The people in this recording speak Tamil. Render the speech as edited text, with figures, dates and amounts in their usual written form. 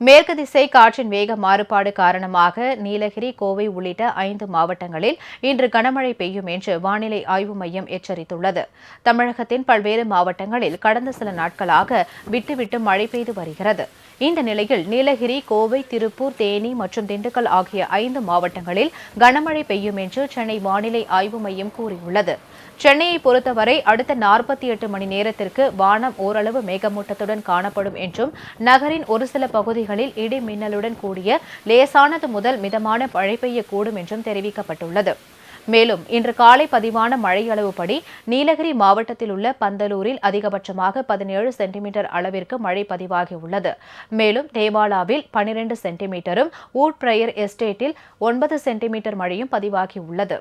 மேற்கு திசை காற்றின் வேக மாறுபாடு காரணமாக நீலகிரி, கோவை உள்ளிட்ட 5 மாவட்டங்களில் இன்று கனமழை பெய்யும் என்று வானிலை ஆய்வு மையம் எச்சரித்துள்ளது. தமிழகத்தின் பல்வேறு மாவட்டங்களில் கடந்த சில நாட்களாக விட்டுவிட்டு மழை பெய்து வருகிறது. இந்த நிலையில் நீலகிரி, கோவை, திருப்பூர், தேனி மற்றும் திண்டுக்கல் ஆகிய 5 மாவட்டங்களில் கனமழை பெய்யும் என்று சென்னை வானிலை ஆய்வு மையம் கூறியுள்ளது. சென்னையை பொறுத்தவரை அடுத்த 48 மணி நேரத்திற்கு வானம் ஓரளவு மேகமூட்டத்துடன் காணப்படும் என்றும் நகரின் ஒரு சில பகுதிகளில் இடி மின்னலுடன் கூடிய லேசானது முதல் மிதமான மழை பெய்யக்கூடும் என்றும் தெரிவிக்கப்பட்டுள்ளது. மேலும் இன்று காலை பதிவான மழையளவுப்படி நீலகிரி மாவட்டத்தில் உள்ள பந்தலூரில் அதிகபட்சமாக 17 சென்டிமீட்டர் அளவிற்கு மழை பதிவாகியுள்ளது. மேலும் தேவாலாவில் 12 சென்டிமீட்டரும், ஊட்பிரயர் எஸ்டேட்டில் 9 சென்டிமீட்டர் மழையும் பதிவாகியுள்ளது.